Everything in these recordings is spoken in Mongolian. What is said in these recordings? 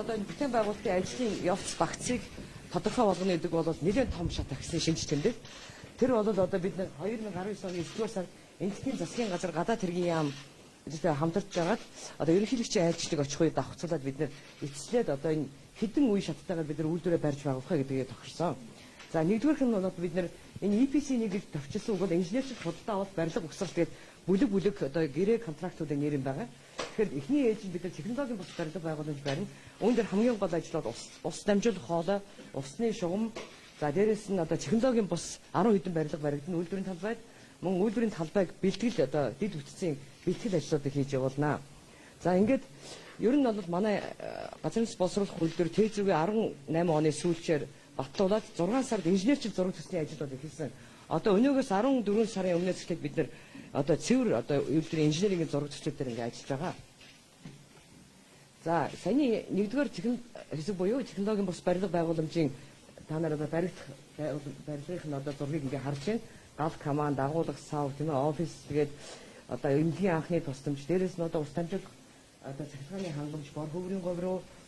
одоо бүтээн байгуулалтын ажлын явц багцыг тодорхой болгоно гэдэг бол нэлээд том шат агсны шинжилтэн дээр. Тэр бол одоо бид 2019 оны 9-р сард Энэтхгийн засгийн газар гадаад хэргийн яам хамтарч байгаад одоо ерөнхийлөгчийн айлчлалыг очих үед давхцуулаад бид нэр эцслээд одоо энэ хэдэн үе шаттайгаар бид нар үйлдвэрээ барьж байгуулах гэдгийг тохирсон. За нэгдүгээрх нь бол бид нар энэ EPC-ийг товчилсан үг бол инженерчил худалдаа авалт барилга угсрал тэгээд бүлэг одоо гэрээ контрактуудын нэр юм байгаа. Тэгэхээр эхний ээж нь бид нар технологийн бус барилга байгууламж барина. Үүн дээр хамгийн гол ажил бол ус дамжуулах хоолой, усны шугам, за дээрэс нь одоо технологийн бус 10 хэдэн барилга баригдана үйлдвэрийн талбайд. Мөн үйлдвэрийн талбайг бэлтгэл одоо дид бүтцийн бэлтгэл ажлуудыг хийж явуулнаа. За ингээд ер нь бол манай газрын боловсруулах хууль дээр Т зүгийн 18 оны сүүлчээр батлуулаад 6 сард инженерчил зураг төсний ажилууд эхэлсэн. Одоо өнөөгөөс 14 сарын өмнөөс эхлээд бид нар одоо цэвэр одоо үйлдвэрийн инженерийн зураг төслүүд дээр ингээд ажиллаж байгаа. За саяны нэгдүгээр хэсэг буюу технологийн бус барилга байгууламжийн та нар одоо барилгын одоо зургийг ингээд харж байна. Гал команд, агуулга сав, тийм ээ, офис тэгээд одоо эмнэлгийн анхны тусламж, дээрээс нь одоо ус дамжуулах одоо цахилгааны хангамж,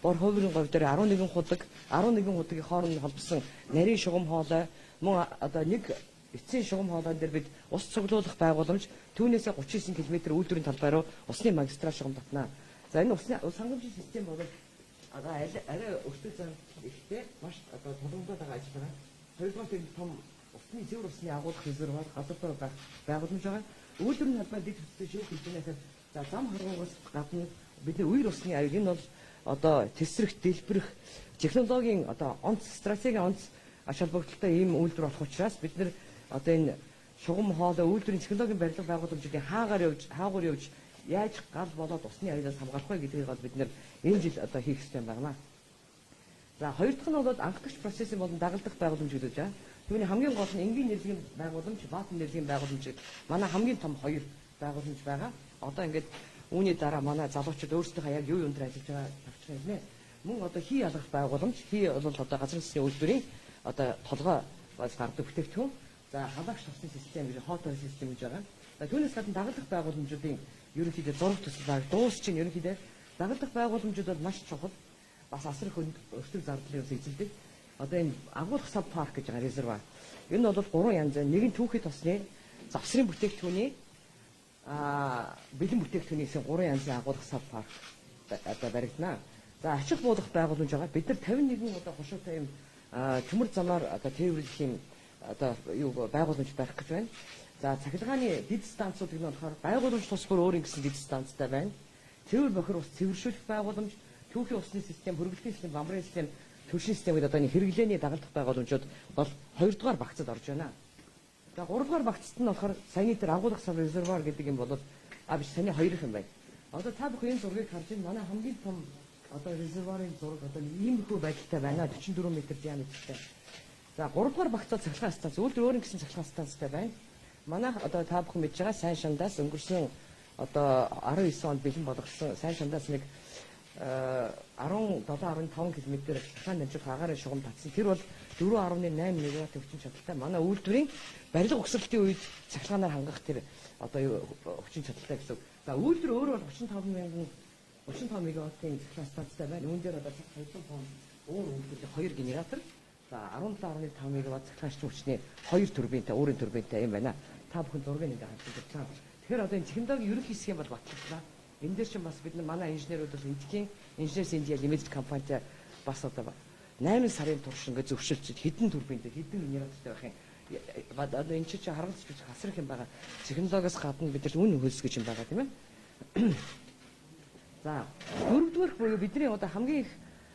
бор хөврийн говь дээр 11 худагийн хооронд холбосон нарийн шугам хоолой, мөн одоо нэг эцсийн шугам хоолойн дээр бид ус цуглуулах байгууламж түүнээсээ 39 км үйлдвэрийн талбай руу усны магистраль шугам татнаа. За энэ усны ус хангамжийн систем бол арай өртөө зам ихтэй маш одоо тулгуурлаад байгаа ажил байгаа. Хоёрдугаар нь том усны зэвэр усны агуулгах резервуар газар байх байгууламж байгаа. Үйлдвэрийн талбай дэд бүтцтэй шүүх хэмжээнээс за зам харгуугаас гадна бидний үер усны аяг энэ бол одоо тесрэх, дэлбэрэх технологийн одоо стратегийн онц ач холбогдолтой ийм үйлдвэр болох учраас бид нар одоо энэ шугам хоолой үйлдвэрийн технологийн барилга байгууламжуудын хаагур явж яаж гал болоод усны аюулаас хамгаалах вэ гэдгийг бол бид нар энэ жил одоо хийх хэрэгтэй байна. За хоёр дахь нь бол анхдагч процессын болон дагалдах байгууламж гэдэг жаа. Түүний хамгийн гол нь энгийн нэрлэгийн байгууламж, баатан нэрлэгийн байгууламж манай хамгийн том хоёр байгууламж байгаа. Одоо ингээд үүний дараа манай залуучууд өөрсдийнхөө яг юу өндөр ажиллаж байгаа тавьчих юм нэ. Мөн одоо хий ялгах байгууламж, хий бол одоо газрын засгийн үйлдвэрийн одоо толгой гардаг бүтээгдэхүүн. За халагч тусны систем гэж хоот систем гэж байгаа. За түүнээс гадна дагалдах байгууламжуудын ерөнхийдөө зураг төсөл баг дуус чинь ерөнхийдөө дагалдах байгууламжууд бол маш чухал. Бас асар их өртөг зардлын ус эзэлдэг. Одоо энэ агуулгах сав парк гэж байгаа резервуар. Энэ нь бол 3 янз. Нэг нь түүхий тосны завсрын бүтээгдэхүүний бэлэн бүтээгдэхүүнээс 3 янзын агуулгах сав парк одоо баригдана. За ачих буулгах байгууламж байгаа. Бид нар 51 одоо хошуутай юм төмөр замаар одоо тээвэрлэх юм одоо юу байгууламж барих гэж байна. За цахилгааны дид станцуудыг нь болохоор байгууламж тус бүр өөр ингэсэн дид станцтай байна. Цэвэр бохир ус цэвэршүүлэх байгууламж, түүхийн усны систем, хөргөлтийн систем, бамбарын систем, төршин систем гэдэг одоо энэ хэрэглээний дагалдах байгууламжууд бол 2 дугаар багцад орж байна. За 3 дугаар багцад нь болохоор саяны дээр агуулгах сав резервуар гэдэг юм бол биш саяны 2 их юм байна. Одоо та бүхэн энэ зургийг харж байна. Манай хамгийн том одоо резервуарын зураг одоо иймэрхүү байдалтай байна. 44 м диаметртэй. За 3 дугаар багцад цахилгаан станц, үйлдвэр өөр ингэсэн цахилгаан станцтай байна. Манай одоо та бүхэн мэдж байгаа сайн шандаас өнгөрсөн одоо 19 онд бэлэн болгосон сайн шандаас нэг 17.5 км цахилгаан дамжуулах агаарын шугам татсан. Тэр бол 4.8 МВт хүчин чадалтай. Манай үйлдвэрийн барилга угсралтын үед цахилгаанаар хангах тэр одоо хүчин чадалтай гэсэн. За үйлдвэр өөрөө бол 35 МВт-ийн цахилгаан станцтай байна. Үүн дээр одоо 200 тонн уур үйлдвэрлэх 2 генератор, за 17.5 МВт цахилгаан хүчний 2 турбинтай, өөрийн турбинтай юм байна. Та бүхэн зургийг ингээ харж байна. Тэгэхээр одоо энэ технологийн ерөнхий хэсэг бол батлагдана. Энэ дээр чинь бас бид манай инженерүүд бол Энэтхгийн Engineers India Limited компанитай бас одоо 8 сарын турш ингээ зөвшөөрч хэдэн турбинтэй, хэдэн генератортай байх юм. Одоо энэ чинь харгалзаж биш хасрах юм байгаа. Технологиос гадна бид нар үн хөлсгөж юм байгаа тийм ээ. За дөрөвдүгээрх буюу бидний одоо хамгийн их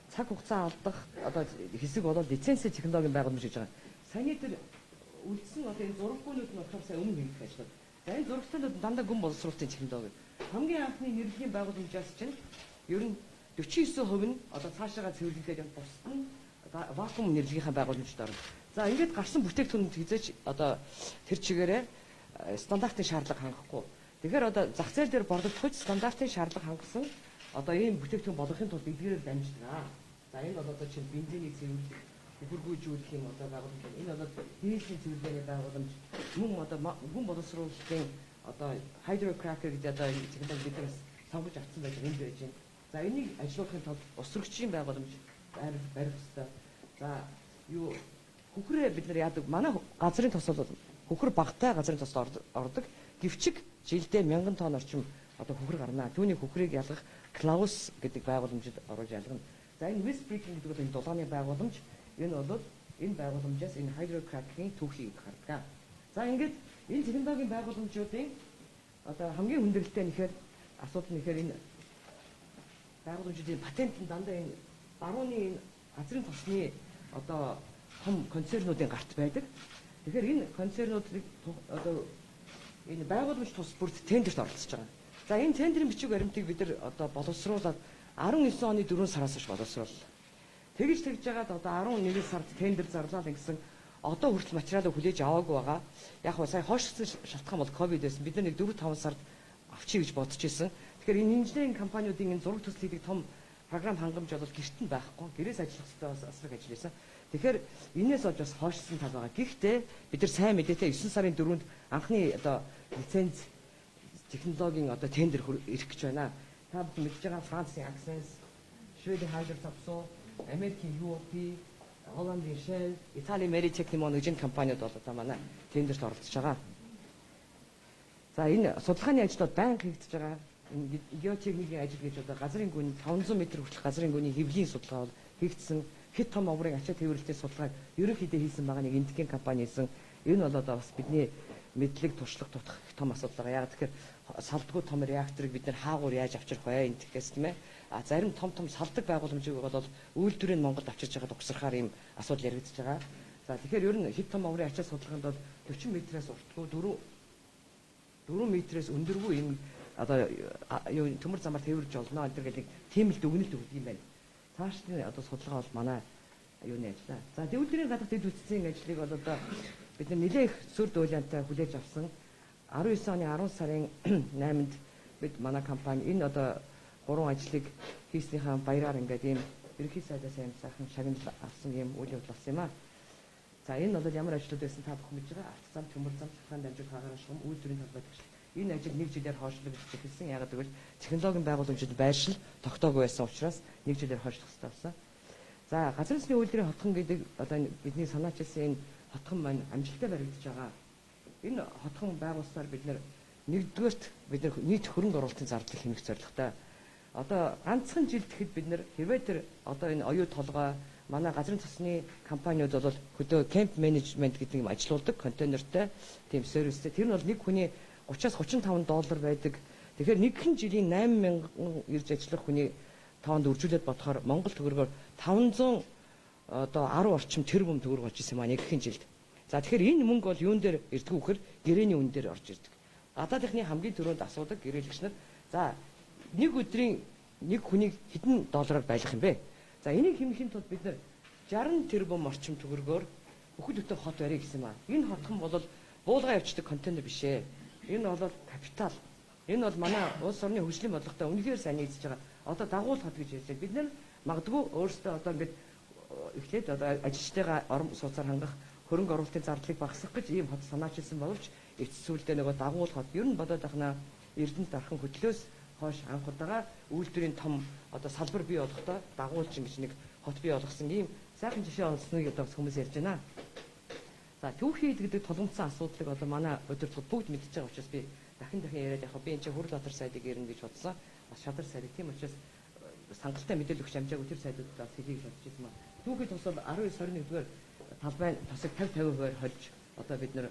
цаг хугацаа алдах одоо хэсэг бол лицензийн технологийн байгууламж гэж байгаа. Саяны дээр үлдсэн одоо энэ зураггүйнүүд нь болохоор сая өмнө хийх ажил. За энэ зурагтнууд дандаа гүн боловсруулалтын технологи. Хамгийн анхны нэрлэгийн байгууламжаас чинь ер нь 49% нь одоо цаашаага цэвэрлэгдээд явах бусад нь вакуум нэрлэгийнхаа байгууламжд орно. За ингээд гарсан бүтээгдэхүүнүүд хязгаарч одоо тэр чигээрээ стандартын шаардлага хангахгүй. Тэгэхээр одоо зах зээл дээр борлогдох стандартын шаардлага хангасан одоо ийм бүтээгдэхүүн болгохын тулд эдгээрээр дамждаг. За энэ бол одоо чинь бензинийг цэвэрлэх, хөргөөжүүлэх юм одоо байгууламж. Энэ бол дизелийн цэвэрлэлийн байгууламж. Мөн одоо гүн боловсруулалтын одоо hydrocracker гэдэг одоо технологи биднээс сонгож авсан байж энд байж байна. За энийг ажилуулахын тулд усрагчийн байгууламж барих хэрэгтэй. За юу хөхрөө бид нар яадаг манай газрын тос бол хөхөр багтай газрын тосд ордог. Гэвчиг жилдээ 1000 тонн орчим одоо хөхөр гарна. Түүний хөхрийг ялгах Klaus гэдэг байгууламжид оруулж ялгана. За энэ West Breaking гэдэг бол энэ дулааны байгууламж. Энэ бол энэ байгууламжаас энэ hydrocracking түүхийг гаргадаг. За ингээд энэ технологийн байгууламжуудын одоо хамгийн хүндрэлтэй нэхэр асуудал нэхэр энэ байгууламжуудын патент нь дандаа энэ барууны энэ газрын тосны одоо том концернуудын гарт байдаг. Тэгэхээр энэ концернуудыг одоо энэ байгууламж тус бүрд тендерт оролцож байгаа. За энэ тендерийн бичиг баримтыг бид нар одоо боловсруулаад 19 оны 4 сараас хойш боловсрууллаа. Тэгж байгаад одоо 11 сард тендер зарлаа гэсэн одоо хүртэл материалыг хүлээж аваагүй байгаа. Яг нь сая хойшгцсан шалтгаан бол ковид байсан. Бид нар нэг 4-5 сард авчий гэж бодож исэн. Тэгэхээр энэ инженерийн компаниудын энэ зураг төсөл хийдэг том програм хангамж бол гэрт нь байхгүй. Гэрээс ажиллах хэрэгтэй бас асраг ажил байсан. Тэгэхээр энээс болж бас хойшгцсан тал байгаа. Гэхдээ бид нар сайн мэдээтэй 9 сарын 4-нд анхны одоо лиценз технологийн одоо тендер ирэх гэж байна. Та бүхэн мэдж байгаа Францын Access, Шведийн Hydro-Topsoe, Америкийн UOP, Холландын Shell, Италийн Meritechnico гэж компаниуд бол одоо манай тендерт оролцож байгаа. За энэ судалгааны ажлууд байнга хийгдэж байгаа. Энэ геотехникийн ажил гэж одоо газрын гүн 500 м хүртэлх газрын гүний хэвлийн судалгаа бол хийгдсэн. Хэд том оврын ачаа тээвэрлэлтийн судалгааг ерөнхийдөө хийсэн байгаа нэг эндхийн компани хийсэн. Энэ бол одоо бас бидний мэдлэг туршлага тутах том асуудал байгаа. Яг тэгэхээр салдгүй том реакторыг бид нэр хаагуур яаж авчрах вэ энтгэхээс тийм ээ. А зарим том салдаг байгууламжийг бол үйлдвэрийн Монголд авчирч байгаад угсрахаар ийм асуудал яригдчихэж байгаа. За тэгэхээр ер нь хэд том оврын ачаа судалгаанд бол 40 м-ээс уртгүй 4 м-ээс өндөргүй юм одоо юу төмөр замаар тээвэрж олно энэ гэдэг тийм л дүгнэлт өгдөг юм байна. Цаашдын одоо судалгаа бол манай юуны ажиллаа. За дэвлэрийн гадах дэд үтцийн ажлыг бол одоо бид нэлээх сүр дуулиантай хүлээж авсан. 19 оны 10 сарын 8-нд бид манай компани энэ одоо 3 ажлыг хийснийхаа баяраар ингээд ийм ерөнхий сайдаас аим сайхан шагнал авсан ийм үйл явдал болсон юм аа. За энэ бол ямар ажлууд байсан та бүхэн мэдж байгаа. Арт зам, төмөр зам, цахаан дамжуулах хагаар шугам, үйлдвэрийн талбайд гэж. Энэ ажил нэг жилээр хойшлогдож эхэлсэн. Яг гэвэл технологийн байгууламжид байршил тогтоогүй байсан учраас нэг жилээр хойшлох хэрэгтэй болсон. За газар засгийн үйлдвэрийн хотхон гэдэг одоо бидний санаачилсан энэ хотхон маань амжилттай баригдаж байгаа. Энэ хотхон байгуулсаар бид нэгдүгээрт бид нийт хөрөнгө оруулалтын зардлыг хэмжих зорилготой. Одоо ганцхан жилд гэхэд бид хэрвээ тэр одоо энэ оюу толгой манай газрын тосны компаниуд бол хөдөө кемп менежмент гэдэг юм ажилуулдаг контейнертэй тийм сервистэй. Тэр нь бол нэг хүний 30-аас 35 доллар байдаг. Тэгэхээр нэгэн жилийн 8000 ирж ажиллах хүний тоонд үржүүлээд бодохоор Монгол төгрөгөөр 500 одоо 10 орчим тэрбум төгрөг болж ирсэн маань нэгэн жилд. За тэгэхээр энэ мөнгө бол юун дээр ирдэг вөхөр гэрээний үн дээр орж ирдэг. Гадаадынхны хамгийн түрүүнд асуудаг гэрээлэгч нар за нэг өдрийн нэг хүнийг хэдэн доллараар байлгах юм бэ? За энийг хэмжихийн тулд бид 60 тэрбум орчим төгрөгөөр бүхэл бүтэн хот барья гэсэн юм аа. Энэ хотхон бол буулгаа явуулдаг контейнер биш ээ. Энэ бол капитал. Энэ бол манай улс орны хөгжлийн бодлоготой үнэхээр сайн нийцж байгаа. Одоо дагуул хот гэж ярьдаг. Бид нар магадгүй өөрсдөө одоо ингээд эхлээд одоо ажилчтайгаа орон сууцаар хангах хөрөнгө оруулалтын зардлыг багасгах гэж ийм хот санаачилсан боловч эцсүүлдээ нөгөө дагуул хот ер нь бодоод ахна Эрдэнэт дархан хөтлөөс хойш анх удаага үйлдвэрийн том одоо салбар бий болгохдоо дагуулчин гэж нэг хот бий болгосон ийм сайхан жишээ олсныг одоо хүмүүс ярьж байна. За түүхий гэдэг тулгымцсан асуудлыг одоо манай удирдлагууд бүгд мэдчихэж байгаа учраас би дахин яриад яг би энэ чинь Хүрл-Баатар сайдыг ярина гэж бодсон. Бас Шадар сайдыг тийм учраас сангалтай мэдээлэл өгч амжаагүй тэр сайдуудаас хэлье гэж бодож байсан маа. Түүхий тус бол 19-21-р талбай тосыг 50% хольж одоо бид нэр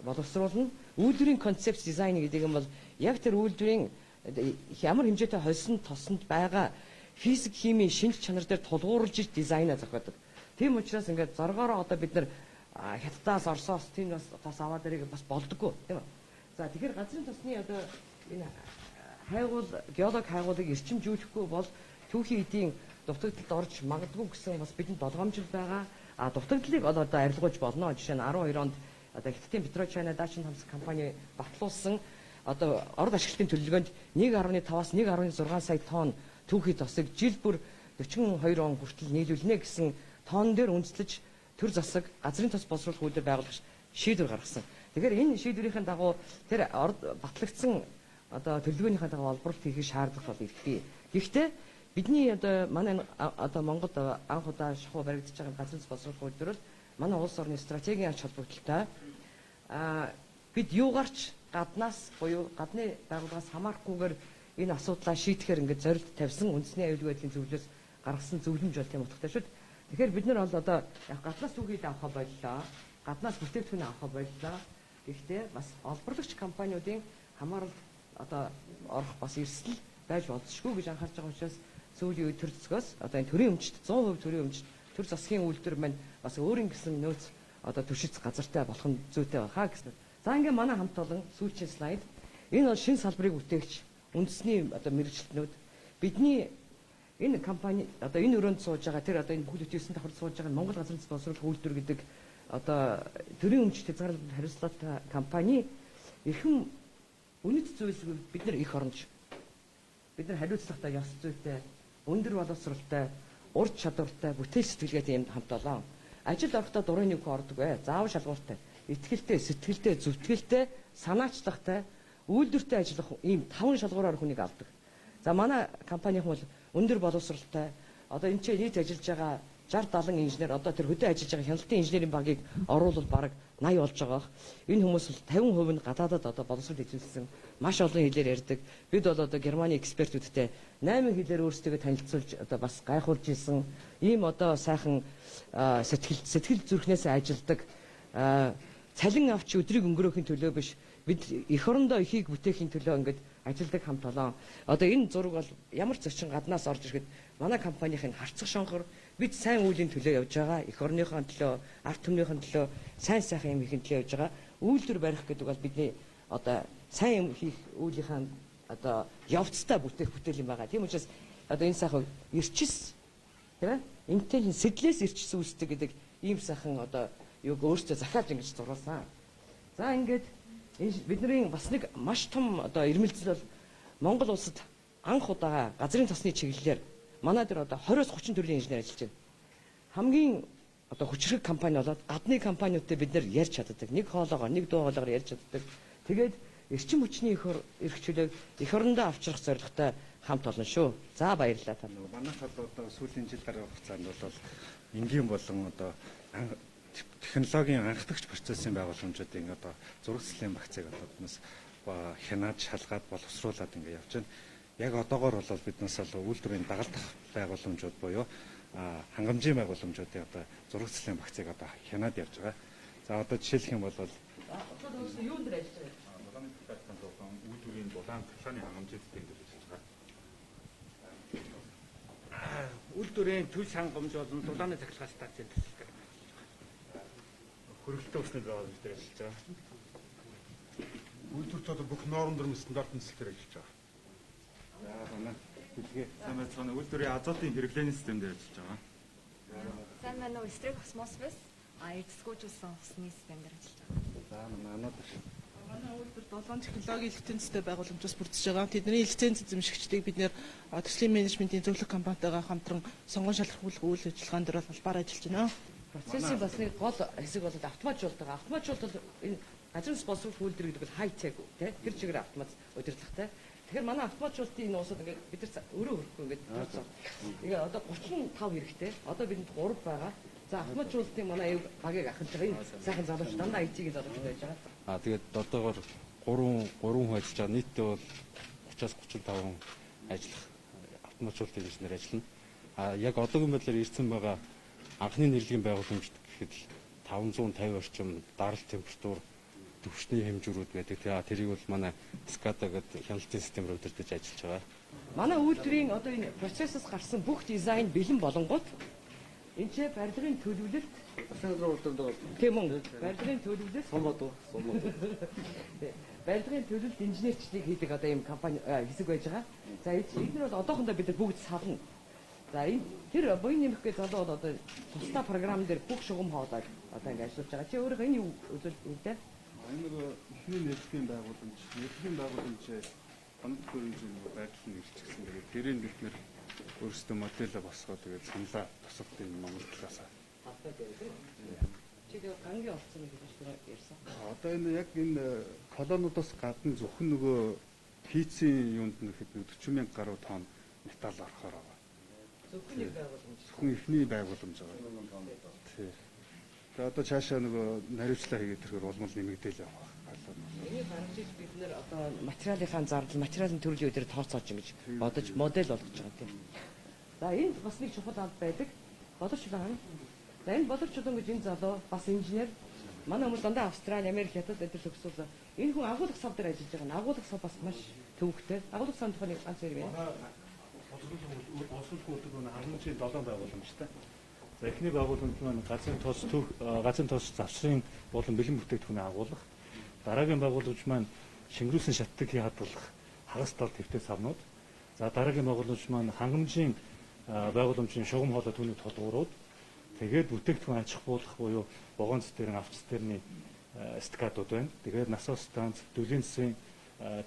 боловсруулна. Үйлдвэрийн концепт дизайн гэдэг юм бол яг тэр үйлдвэрийн ямар хэмжээтэй хольсон тосонд байгаа физик химийн шинж чанар дээр тулгуурлаж дизайнаа зохиодог. Тийм учраас ингээд зоргоороо одоо бид нар Хятадаас Оросоос тийм бас аваад ирэх бас болдоггүй тийм үү. За тэгэхээр газрын тосны одоо энэ хайгуул геолог хайгуулыг эрчимжүүлэхгүй бол түүхийн эдийн дутагдалд орж магадгүй гэсэн бас бидэнд болгоомжил байгаа. Дутагдлыг одоо арилгуулж болно. Жишээ нь 12 онд одоо Хятадын Петрочайна Дашин хамс компани батлуулсан одоо орд ашиглалтын төлөвлөгөөнд 1.5-аас 1.6 сая тонн түүхий тосыг жил бүр 42 он хүртэл нийлүүлнэ гэсэн тоон дээр үндэслэж төр засаг газрын тос боловсруулах үйлдвэр байгуулах шийдвэр гаргасан. Тэгэхээр энэ шийдвэрийн дагуу тэр орд батлагдсан одоо төлөвлөгөөнийхээ дагуу олборлт хийх шаардлага бол ирдэг. Гэхдээ бидний одоо манай одоо Монголд анх удаа шахуу баригдаж байгаа газар зүйн боловсролын үйлдвэрлэл манай улс орны стратегийн ач холбогдолтой бид юугаарч гаднаас буюу гадны байгууллагаас хамаарахгүйгээр энэ асуудлаа шийдэхээр ингээд зорилт тавьсан үндэсний аюулгүй байдлын зөвлөлөөс гаргасан зөвлөмж бол тийм утгатай шүү дээ. Тэгэхээр бид нар бол одоо гаднаас үгийг авахаа боллоо. Гаднаас бүтээгдэхүүн авахаа боллоо. Гэхдээ бас олборлагч компаниудын хамаарал одоо орох бас эрсдэл байж болзошгүй гэж анхаарч байгаа учраас сүүлийн үед төр засгаас одоо энэ төрийн өмчт 100% төрийн өмчт төр засгийн үйлдвэр маань бас өөрийн гэсэн нөөц одоо төршиц газартай болох нь зүйтэй байхаа гэсэн. За ингээ манай хамт олон сүүлчийн слайд энэ бол шинэ салбарыг үтээгч үндэсний одоо мэрэгчлэнүүд бидний энэ компани одоо энэ өрөөнд сууж байгаа тэр одоо энэ бүхэл бүтээсэн давхар сууж байгаа Монгол газар зүйн боловсрол үйлдвэр гэдэг одоо төрийн өмчт хязгаарлалт хариуцлагатай компани эрхэм үнэт зүйлс бид нар их оронж бид нар хариуцлагатай ёс зүйтэй өндөр боловсралтай ур чадвартай бүтээл сэтгэлгээтэй юм хамт олон ажил орохдоо дурын нэг хүн ордог бай заав шалгууртай итгэлтэй сэтгэлтэй зүтгэлтэй санаачлагтай үйлдвэртэй ажиллах ийм 5 шалгуураар хүнийг авдаг. За манай компанийн бол өндөр боловсралтай одоо энэ ч нийт ажиллаж байгаа 60-70 инженер одоо тэр хөдөө ажиллаж байгаа хяналтын инженерийн багийг оруулал бараг 80 болж байгаа. Энэ хүмүүс бол 50% нь гадаадад одоо боловсрол эзэмшсэн маш олон хэлээр ярьдаг. Бид бол одоо Германы экспертүүдтэй 8 хэлээр өөрсдөө танилцуулж одоо бас гайхуулж исэн ийм одоо сайхан сэтгэл зүрхнээс ажилдаг цалин авч өдрийг өнгөрөөхийн төлөө биш бид эх орондоо эхийг бүтээхийн төлөө ингээд ажилдаг хамт олон. Одоо энэ зураг бол ямар зочин гаднаас орж ирэхэд манай компанийн харцах шонхор бид сайн үеийн төлөө явж байгаа. Эх орныхон төлөө, ард түмнийхэн төлөө сайн сайхан юм хийх төлөө явж байгаа. Үйлдвэр барих гэдэг бол бидний одоо сайн юм хийх үүлийнхэн одоо явцтай бүтээл юм байгаа. Тийм учраас одоо энэ сайхан эрчис тийм ээ интеллигент сэтлээс эрчис үүсдэг гэдэг ийм сайхан одоо юуг өөртөө захиалж ингэж зурулсан. За ингээд бидний бас нэг маш том одоо ирмэлцэл бол Монгол улсад анх удаа газрын тосны чиглэлээр манай дээр одоо 20-30 төрлийн инженер ажиллаж байна. Хамгийн одоо хүчрэг компани болоод гадны компаниудтай бид нэр ярьж чаддаг. Нэг хоолоогоор, нэг дуу хоолоогоор ярьж чаддаг. Тэгээд эрчим хүчний эрх чөлөөг эх орондоо авчрах зорилготой хамт олон шүү. За баярлалаа та. Манайх одоо сүүлийн жил гарах хугацаанд бол энгийн болон одоо технологийн анхдагч процессын байгууламжуудын одоо зурагцлын багцыг одоо биднээс хянаад шалгаад боловсруулад ингэ явж байна. Яг одоогоор бол биднээс бол үйлдвэрийн дагалдах байгууламжууд буюу хангамжийн байгууламжуудын одоо зурагцлын багцыг одоо хянаад явж байгаа. За одоо жишээлх юм бол одоо юу дээр ажиллаж байгаа? Дулааны төлөвлөлтөнд тухайн үйлдвэрийн дулаан төлөвлөний хангамжийн систем дээр ажиллаж байгаа. Үйлдвэрийн төлс хангамж болон дулааны цахилгаан станцын төлөвлөлт Хөрөлтөө өснөд байгаа зүйл дээр ажиллаж байгаа. Үйлдвэрт одоо бүх нормын стандартын системээр ажиллаж байгаа. За манай бүлгээ сайн байцгаана. Үйлдвэрийн азотын хэрэглээний систем дээр ажиллаж байгаа. Сайн байна уу? Стрэг осмосфос эцэсгүүжүүлсэн усны систем дээр ажиллаж байгаа. За манай анууд Манай үйлдвэр 7 технологийн лицензтэй байгууламжаас бүрдэж байгаа. Тэдний лиценз эзэмшигчдийг бид нэр төслийн менежментийн зөвлөх компанитайгаа хамтран сонгон шалгуулах үйл ажиллагаан дээр албаар ажиллаж байна. Процессын бас нэг гол хэсэг бол автоматжуулалт байгаа. Автоматжуулалт энэ газрын спонсор үйлдвэр гэдэг бол хай-тех тий тэр чигээр автомат удирдлагатай. Тэгэхээр манай автоматжуулалтын энэ уусад ингээд бид нар өөрөө хөрөхгүй ингээд тооцоо. Тэгээ одоо 35 хэрэгтэй. Одоо бидэнд 3 байгаа. За автоматжуулалтын манай багийг ахиж байгаа энэ сайхан залууч дандаа IT-ийн залууч байж байгаа. Тэгээд одоогоор 3 хүн ажиллаж байгаа. Нийтдээ бол 30-аас 35 ажиллах автоматжуулалтын инженер ажиллана. Яг одоогийн байдлаар ирсэн байгаа анхны нэрлэгийн байгууламж гэхэд 550 орчим даралт температур төвчний хэмжүүрүүд байдаг. Тэрийг бол манай SCADA гэдэг хяналтын системээр удирдах ажиллаж байгаа. Манай үйлдвэрийн одоо энэ процессоос гарсан бүх дизайн бэлэн болонгууд энэ ч барилгын төлөвлөлт тийм үү? Барилгын төлөвлөлт барилгын төлөвлөлт инженерчлийг хийдэг одоо ийм компани хэсэг байж байгаа. За эдгээр бол одоохондоо бид бүгд савна. За энэ тэр буян нэмэх гэж залуу бол одоо тусдаа програм дээр бүх шугам хоолой одоо ингэ ажиллаж байгаа. Чи өөрөө энэ юу үзүүлдэг? энэ нэг ихний нэрлэгийн байгууламж хоног төрийн байдал нь ирчихсэн. Тэгээд тэрийн бид нэр өөрсдөө модель босгоо тэгээд саналаа тусгалтын Монгол талаас. Чи тэр гангийн олцсон гэж ярьсан. Одоо энэ яг энэ колонуудаас гадна зөвхөн нөгөө пиццийн юунд нэхэд 40,000 гаруй тонн металл орохоор байгаа. Зөвхөн нэг байгууламж. Зөвхөн ихний байгууламж байгаа. Тий. Тэгээ одоо цаашаа нөгөө наривчлаа хийгээд тэрхэр улмал нэмэгдээл явах. Энийг гаргаж иж бид нэр одоо материалын зардал, материалын төрлийн үдээр тооцоож ингэж бодож модель болгож байгаа тийм. За энд бас нэг чухал анд байдаг. Боловч байна. За энэ боловч удаа гэж энэ залуу бас инженер манай хүмүүс дандаа Австрали, Америк, Хятад эдгээр төгсөөл. Энэ хүн агуулгах сав дээр ажиллаж байгаа. Агуулгах сав бас маш төвөгтэй. Агуулгах сав тухайн ганц хоёр байна. Осолгүй хангамжийн 7 байгууламжтай. За эхний байгууламж маань газрын тос завсрын болон бэлэн бүтээгдэхүүний агуулга. Дараагийн байгууламж маань шингэрүүлсэн шаттыг хадгалах хагас тал твтэй савнууд. За дараагийн байгууламж маань хангамжийн байгууламжийн шугам хоолой түүний толгуурууд. Тэгээд бүтээгдэхүүн аж ахуйлах буюу вагон цэцтерийн авч цэцтерний стакадууд байна. Тэгээд насос станц, дөлгийн засгийн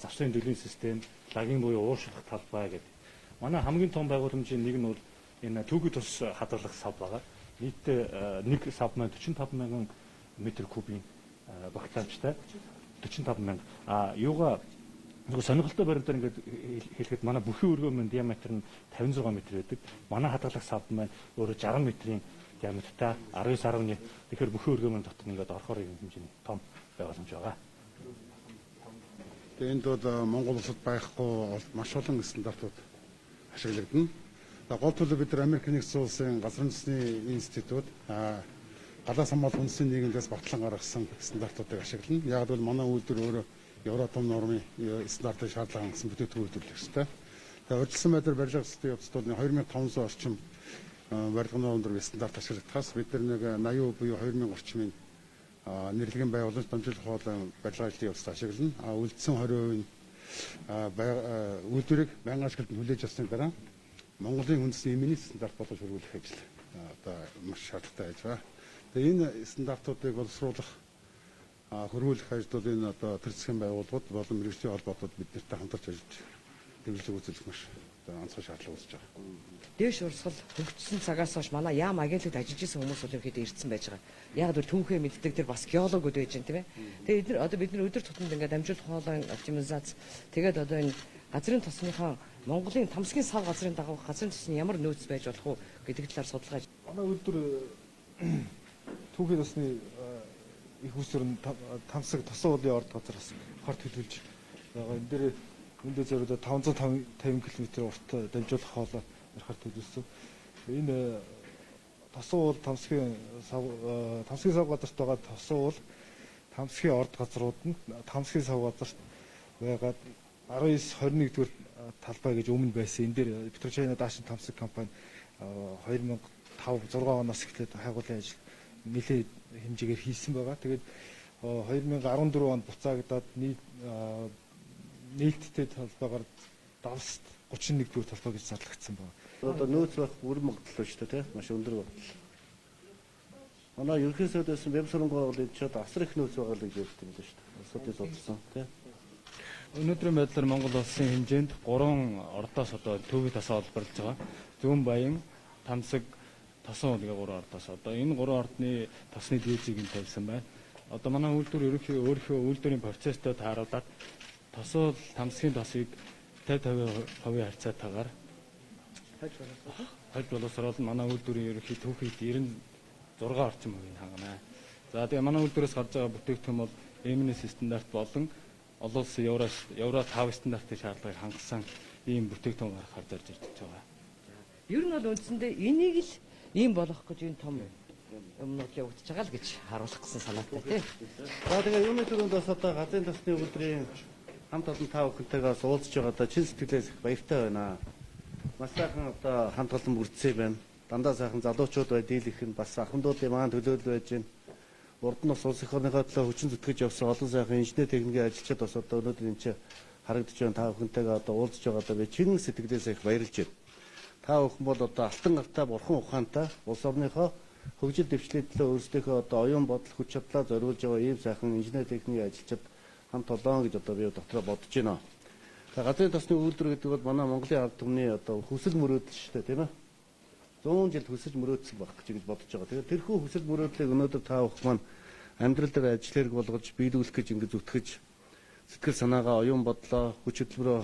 завсрын дөлгийн систем, лагийн буюу ууршилах талбай гэдэг. Манай хамгийн том байгууламжийн нэг нь бол энэ түүхий тус хадгалах сав байгаа. Нийтдээ нэг сав маань 45,000 м3-ийн багтаамжтай 45,000. Юугаа нөгөө сонирхолтой баримтаар ингээд хэлэхэд манай бүхий өргөөмийн диаметр нь 56 м байдаг. Манай хадгалах сав маань өөрө 60 м-ийн диаметртай 19.1. Тэгэхээр бүхий өргөөмийн дотор ингээд орохоор юм хэмжээний том байгууламж байгаа. Тэгээ энд бол Монгол улсад байхгүй маш олон стандартууд ашиглагдана. Гол төлөв бид нар Америк нэгдсэн улсын газрын засгийн институт галаас хамгаалах үндэсний нийгэмдээс батлан гаргасан стандартуудыг ашиглана. Яг л манай үйлдвэр өөрөө Евротом нормын стандартын шаардлагын гэсэн бүтээгдэхүүн үйлдвэрлэх ёстой. Тэгээ урьдчилсан байдлаар барилга засгийн явцдууд 2500 орчим барилгын нормын стандарт ашиглагдахаас бид нар нэг 80% буюу 2000 орчмын нэрлэгийн байгууламж дамжуулах хоолой барилга ажлын явцад ашиглана. Үлдсэн 20% үйлдвэрийг байнгын ашиглалтанд хүлээж авсны дараа Монголын үндэсний эмийн стандарт болгож хөрвүүлэх ажил одоо маш шаардлагатай байж байгаа. Тэгээ энэ стандартуудыг боловсруулах хөрвүүлэх ажлууд энэ одоо төр засгийн байгууллагууд болон мэргэжлийн холбоотууд биднэртэй хамтарч ажиллаж дэвлэг үзүүлэх маш онцгой шаардлага үүсэж байгаа. Дээш урсгал хөгжсөн цагаас хойш манай яам агентлагт ажиллаж исэн хүмүүс бол ерөөхдөө ирсэн байж байгаа. Яг л түүхээ мэддэг тэр бас геологууд байж байна тийм ээ. Тэгээ бид нар өдөр тутамд ингээд амжилт хоолой оптимизац тэгээд одоо энэ газрын тосныхоо Монголын тамсгийн сав газрын дагавх газрын тосны ямар нөөц байж болох уу гэдэг талаар судалгаа. Манай үйлдвэр түүхийн тосны их усүр тамсаг тосон уулын орд газар бас хорт хөдөлж байгаа. Энэ дээр үндэ зориулаад 550 км урт дамжуулах хоолой ярахаар төлөвлөсөн. Энэ тосон уул тамсгийн сав газарт байгаа тосон уул тамсгийн орд газрууд нь тамсгийн сав газарт байгаад 19-21 дэх талбай гэж өмнө байсан. Энэ дээр Петрочайна даашин тамсаг компани 2005-6 оноос эхлээд хайгуулын ажил нэлээд хэмжээгээр хийсэн байгаа. Тэгээд 2014 онд буцаагдаад нийтдээ талбайгаар давс 31 дэх талбай гэж зарлагдсан байна. Одоо нөөц байх үр магадaltaй шүү дээ, маш өндөр байна. Манай ерөнхий сайдаас веб сургууль бол энэ ч асар их нөөц байгаа л гэж ярьдаг юм шүү дээ. Асуудыг судалсан тийм. Өнөөдрийн байдлаар Монгол улсын хэмжээнд 3 ордоос одоо төвийн тосоо олборлож байгаа. Зүүн Баян, Тамсаг, Тосон уулгийн 3 ордоос одоо энэ 3 ордны тосны дээжийг нь тавьсан байна. Одоо манай үйлдвэр өөрийнхөө үйлдвэрийн процесстэй тааруулаад Тосоо Тамсгийн тосыг 50% харьцаатаагаар хальт боловсруулалт манай үйлдвэрийн ерөнхий түүхийд 96 орчим хувийг хангана. За тэгээ манай үйлдвэрээс гарч байгаа бүтээгдэхүүн бол EMIS стандарт болон олон улсын Евро 5 стандартын шаардлагыг хангасан ийм бүтээгдэхүүн гаргахаар зорж ирж байгаа. Ер нь бол үндсэндээ энийг л ийм болох гэж энэ том юмнууд явагдаж байгаа л гэж харуулах гэсэн санаатай тийм. За тэгээ юуны төрөнд бас одоо газрын тосны үйлдвэрийн хамт олон тав хүнтэйгээс уулзж байгаадаа чин сэтгэлээс их баяртай байна. Маш сайхан одоо хамт олон бүрдсэн байна. Дандаа сайхан залуучууд бай дийлэх нь бас ахмадуудын маань төлөөлөл байж байна. Урд нь бас улс их орныхоо төлөө хүчин зүтгэж явсан олон сайхан инженер техникийн ажилчид бас одоо өнөөдөр энэ чинь харагдаж байна. Тав хүнтэйгээ одоо уулзж байгаадаа би чин сэтгэлээс их баярлж байна. Та бүхэн бол одоо алтан гартай бурхан ухаантай улс орныхоо хөгжил дэвшлэлийн төлөө өөрсдийнхөө одоо оюун бодол хүч чадлаа зориулж байгаа ийм сайхан инженер техникийн ажилчид хамт олон гэж одоо би дотроо бодож байна. Газрын тосны үйлдвэр гэдэг бол манай Монголын ард түмний одоо хүсэл мөрөөдөл шүү дээ, тийм ээ. 100 жил хүсэж мөрөөдсөн байх гэж бодож байгаа. Тэгэхээр тэрхүү хүсэл мөрөөдлийг өнөөдөр та бүхэн маань амьдрал дээр ажил хэрэг болгож биелүүлэх гэж ингэ зүтгэж сэтгэл санаагаа оюун бодлоо хүч хөдөлмөрөө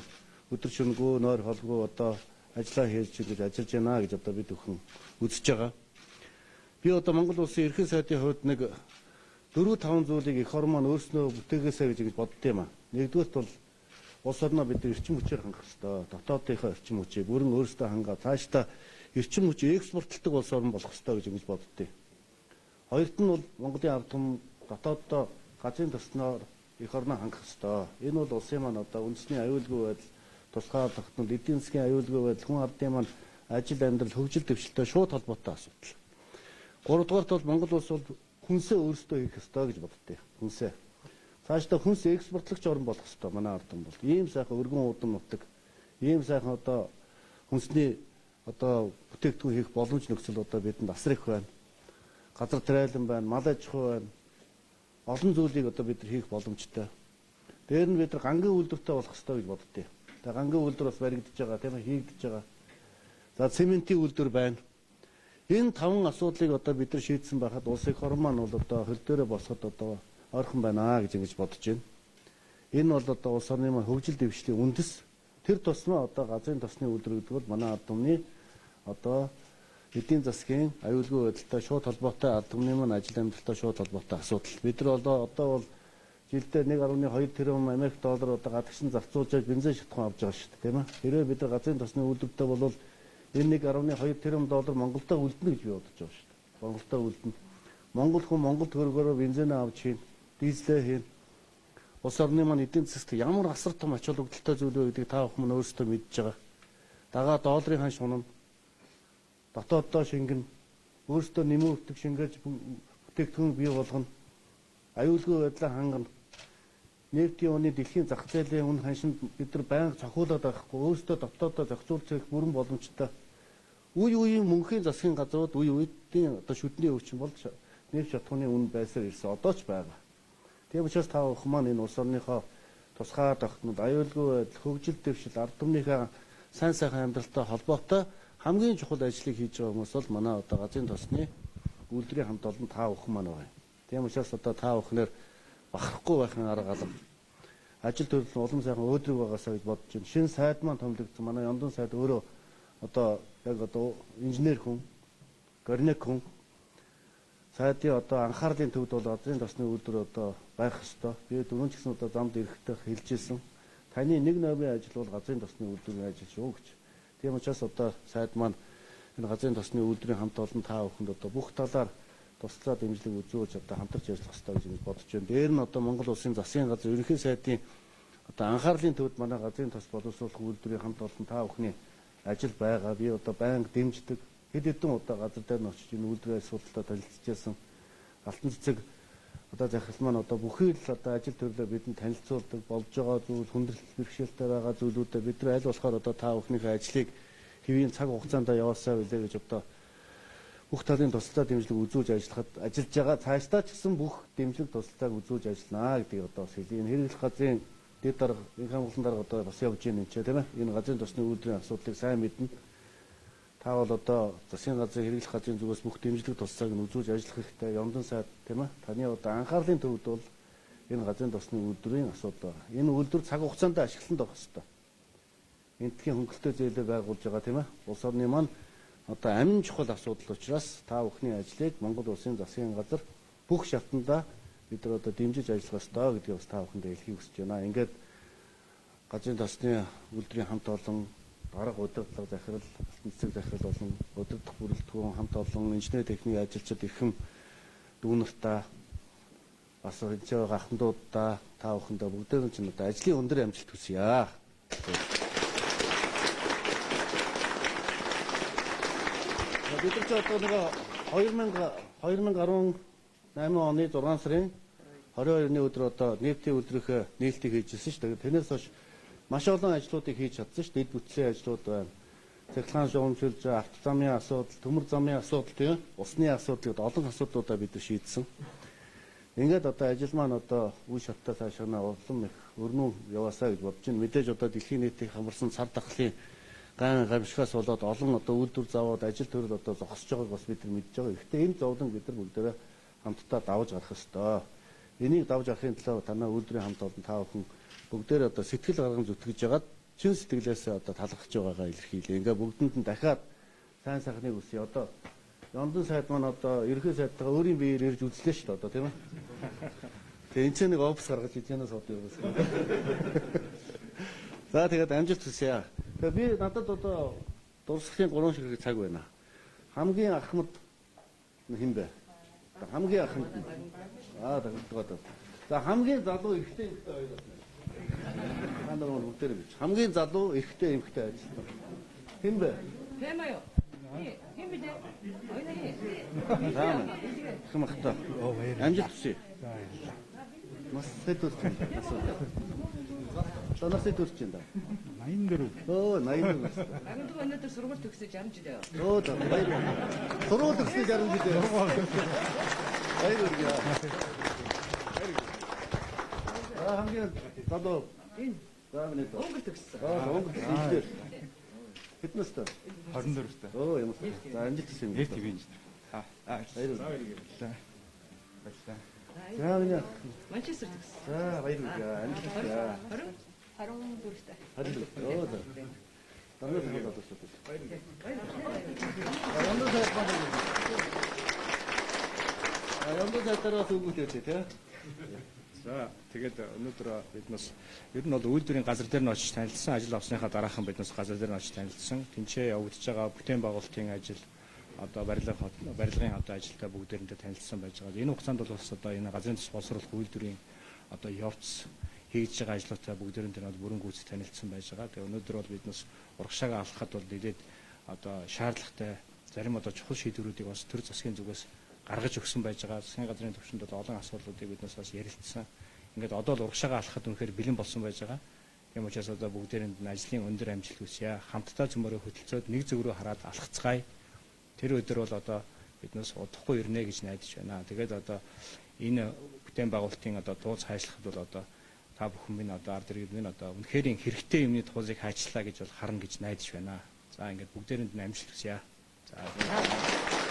өдөр шөнөгүй нойр холгүй одоо ажиллаа хийж гэж ажиллаж байна гэж одоо бид бүхэн үзэж байгаа. Би одоо Монгол улсын ерхий сайдын хувьд нэг 4-5 зүйлийг эх орн маань өөрснөө бүтээгээсэй гэж бодд юм а. Нэгдүгээрт бол улс орноо бид эрчим хүчээр хангах ёстой. Дотоодынхоо эрчим хүчийг бүрэн өөрсдөө хангаа цаашдаа эрчим хүчийг экспортлдог улс орн болох ёстой гэж боддتي. Хоёрт нь бол Монголын ард түмэн дотооддоо газрын төснөөр эх орноо хангах ёстой. Энэ бол улсын маань одоо үндэсний аюулгүй байдал, тусгай тогтнол, эдийн засгийн аюулгүй байдал, хүн ардын маань ажил амьдрал, хөгжил дэвшилтэй шууд холбоотой асуудал. Гуравдугаарт бол Монгол улс бол хүнсээ өөрсдөө хийх ёстой гэж боддتي. Хүнсээ. Цаашдаа хүнс экспортлагч орн болох ёстой манай ард түмэн бол. Ийм сайхан өргөн уудам нутаг, ийм сайхан одоо хүнсний одоо бүтээгдэхүүн хийх боломж нөхцөл одоо бидэнд асар их байна. Газар тариалан байна, мал аж ахуй байна. Олон зүйлийг одоо бид нар хийх боломжтой. Дээр нь бид нар гангийн үйлдвэртэй болох ёстой гэж боддتي. Тэгээ гангийн үйлдвэр бас баригдаж байгаа, тийм ээ, хийгдэж байгаа. За цементийн үйлдвэр байна. Энэ 5 асуудлыг одоо бид нар шийдсэн байхад улс эх орн маань бол одоо хөл дээрээ босоход одоо ойрхон байна гэж ингэж бодож байна. Энэ бол одоо улс орны маань хөгжил дэвшлийн үндэс. Тэр тусмаа одоо газрын тосны үйлдвэр гэдэг бол манай ард түмний одоо эдийн засгийн аюулгүй байдалтай шууд холбоотой ард түмний маань ажил амьдралтай шууд холбоотой асуудал. Бид нар одоо бол жилдээ 1.2 тэрбум Америк доллар одоо гадагшин зарцуулж бензин шатхан авч байгаа шүү дээ, тийм ээ. Хэрвээ бид нар газрын тосны үйлдвэртэй бол энэ 1.2 тэрбум доллар Монголдо үлдэнэ гэж би бодож байгаа шүү дээ. Монголдо үлдэнэ. Монгол хүн Монгол төгрөгөөр бензин авч хийн, дизелээ хийн. Улс орны маань эдийн засагт ямар асар том ач холбогдолтой зүйл вэ гэдгийг та бүхэн өөрсдөө мэдж байгаа. Дагаа долларын ханш унана. Дотооддоо шингэн, өөрсдөө нэмэн өвтөг шингээж бүтээгдэхүүн бий болгоно. Аюулгүй байдлаа хангана. Нефтийн үнийн дэлхийн зах зээлийн үн ханшинд бид нар байнга цохиулаад байхгүй, өөрсдөө дотооддоо зохицуулж хийх бүрэн боломжтой. Үе үеийн мөнхийн засгийн газрууд үе үеийн одоо шүдний өвчин бол нефть шатхууны үн байсаар ирсэн. Одоо ч байгаа. Тийм учраас та бүхэн маань энэ улс орныхоо тусгай тогтнол, аюулгүй байдал, хөгжил дэвшил, ард түмнийхээ сайн сайхан амьдралтай холбоотой хамгийн чухал ажлыг хийж байгаа хүмүүс бол манай одоо газрын тосны үйлдвэрийн хамт олон та бүхэн маань байна. Тийм учраас одоо та бүхнээр бахархгүй байхын арга алга. Ажил төрөл улам сайхан өөдрөг байгаасаа гэж бодож байна. Шинэ сайд маань томилогдсон. Манай Яндын сайд өөрөө одоо яг одоо инженер хүн, горнек хүн. Сайдын одоо анхаарлын төвд бол газрын тосны үйлдвэр одоо байх ёстой. Би дөрөв ч гэсэн одоо замд ирэхдээ хэлжсэн. Таны нэг номын ажил бол газрын тосны үйлдвэрийн ажил шүү гэж. Тийм учраас одоо сайд маань энэ газрын тосны үйлдвэрийн хамт олон та бүхэнд одоо бүх талаар туслах дэмжлэг үзүүлж одоо хамтарч ажиллах хэрэгтэй гэж бодож байна. Дээр нь одоо Монгол улсын засгийн газар ерөнхий сайдын одоо анхаарлын төвд манай газрын тос боловсруулах үйлдвэрийн хамт олон та бүхний ажил байгаа. Би одоо байнга дэмждэг. Хэд хэдэн удаа газар дээр нь очиж энэ үйлдвэрийн асуудалтай танилцчихсан. Алтан цэцэг одоо захирал маань одоо бүхий л одоо ажил төрлөө бидэнд танилцуулдаг, болж байгаа зүйл, хүндрэл бэрхшээлтэй байгаа зүйлүүдэд бид нар аль болохоор одоо та бүхнийхээ ажлыг хэвийн цаг хугацаанд яваасаа билээ гэж одоо бүх талын тусалцаа дэмжлэг үзүүлж ажиллахад ажиллаж байгаа. Цаашдаа ч гэсэн бүх дэмжлэг тусалцааг үзүүлж ажиллана гэдгийг одоо бас хэлье. Энэ хэрэглэх газрын дэд дарга, энэ хамгаалалтын дарга одоо бас явж байна энэ ч тийм ээ. Энэ газрын тосны үйлдвэрийн асуудлыг сайн мэднэ. Та бол одоо засгийн газрын хэрэглэх газрын зүгээс бүх дэмжлэг тусалцааг нь үзүүлж ажиллах хэрэгтэй. Яндын сайд тийм ээ. Таны одоо анхаарлын төвд бол энэ газрын тосны үйлдвэрийн асуудал байна. Энэ үйлдвэр цаг хугацаанд ашиглалтанд авах хэрэгтэй. Энтхийн хөнгөлөлтөө зээлээ байгуулж байгаа тийм ээ. Улс орны маань одоо амин чухал асуудал учраас та бүхний ажлыг Монгол улсын засгийн газар бүх шатндаа бид нар одоо дэмжиж ажиллах ёстой гэдгийг бас та бүхэндээ хэлхийг хүсэж байна. Ингээд газрын тосны үйлдвэрийн хамт олон дарга удирдлага захирал, эцэг захирал болон удирдах бүрэлдэхүүн хамт олон инженер техникийн ажилчид эрхэм дүүнартаа бас энэ байгаа ахмадуудаа та бүхэндээ бүгдээ нь одоо ажлын өндөр амжилт хүсье. Бид нар ч одоо нэг 2018 оны 6 сарын 22-ны өдөр одоо нефтийн үйлдвэрийнхээ нээлтийг хийжсэн шүү дээ. Тэрнээс хойш маш олон ажлуудыг хийж чадсан шүү дээ. Дэд бүтцийн ажлууд байна. Цахилгаан шугамжуулж, авто замын асуудал, төмөр замын асуудал тийм усны асуудал гэдэг олон асуудлуудаа бид нар шийдсэн. Ингээд одоо ажил маань одоо үе шаттай цаашаа улам их өрнөө яваасаа гэж бодож байна. Мэдээж одоо дэлхийн нийтийн хамарсан цар тахлын ган гамшигаас болоод олон одоо үйлдвэр заавууд ажил төрөл одоо зогсож байгааг бас бид нар мэдж байгаа. Гэхдээ энэ зовлон бид нар бүгдээрээ хамтдаа давж гарах ёстой. Энийг давж гарахын тулд танай үйлдвэрийн хамт олон та бүхэн бүгдээрээ одоо сэтгэл гарган зүтгэж ягаад чин сэтгэлээсээ одоо талархаж байгаагаа илэрхийлээ. Ингээ бүгдэнд нь дахиад сайн сайхныг үсэе. Одоо Яндын сайд маань одоо ерхий сайдтайгаа өөрийн биеэр ирж үзлээ шүү дээ одоо тийм ээ. Тэгээ энэ ч нэг офис гаргаж ичэнээс одоо юу гэсэн. За тэгээд амжилт хүсье. Тэгээ би надад одоо дурсгалын 3 шиг цаг байна. Хамгийн ахмад хэн бэ? Хамгийн ахмад. Тэгээд за хамгийн залуу эрэгтэй эмэгтэй хоёр байна. Ханаа бүгдээр бич. Хамгийн залуу эрэгтэй эмэгтэй ажилтан. Хэн бэ? Тэмээ юу? Хэн бэ? Ойна хий. Хамахта. Амжилт хүсье. Нас сэдвэрч байна. Нас сэдвэрч байна. 84. Оо 84. Агентуг өнөөдөр сургууль төгсөж 60 жил яваа. Оо баяр. Сургууль төгсөж 60 жил яваа. Баяр. Хамгийн залуу Энэ заавны доо. Монгол төгссөн. Монгол хэлээр. Хэднээс тоо? 24-т. Оо ямар. За амжилт хүсье. Нэг тийм юм. Баяр. Баярлалаа. За минь. Манчестер төгссөн. За баяр. Амжилт хүсье. 24-т. Оо за. Танаас хаваад байна. Баяр. Яндаа цаатараас үгүйтэй тий. За тэгээд өнөөдөр биднээс ер нь бол үйлдвэрийн газар дээр нь очиж танилцсан, ажил авсныхаа дараахан биднээс газар дээр нь очиж танилцсан. Тэнцээ явагдаж байгаа бүтээн байгуулалтын ажил одоо барилгын одоо ажилтай бүгдээрээ танилцсан байж байгаа. Энэ хугацаанд бол бас одоо энэ газрын төс боловсруулах үйлдвэрийн одоо явц хийж байгаа ажлуудаа бүгдээрээ бол бүрэн гүйцэд танилцсан байж байгаа. Тэгээд өнөөдөр бол биднээс урагшаага алхахад бол нэлээд одоо шаардлагатай зарим одоо чухал шийдвэрүүдийг бас төр засгийн зүгээс гаргаж өгсөн байж байгаа. Засгийн газрын төвшөнд бол олон асуудлуудыг биднээс бас ярилцсан. Ингээд одоо л урагшаага алхахад үнэхээр бэлэн болсон байж байгаа. Тийм учраас одоо бүгдээрэнд нь ажлын өндөр амжилт хүсье. Хамтдаа зөмөрөө хөтөлцөөд нэг зүг рүү хараад алхацгаая. Тэр өдөр бол одоо биднээс удахгүй ирнэ гэж найдаж байна. Тэгээд одоо энэ бүтээн байгуулалтын одоо дууц хайшлахад бол одоо та бүхэн минь одоо ард иргэд минь одоо үнэхээр хэрэгтэй юмны туулзыг хайчлаа гэж бол харна гэж найдаж байна. За ингээд бүгдээрэнд нь амжилт хүсье. За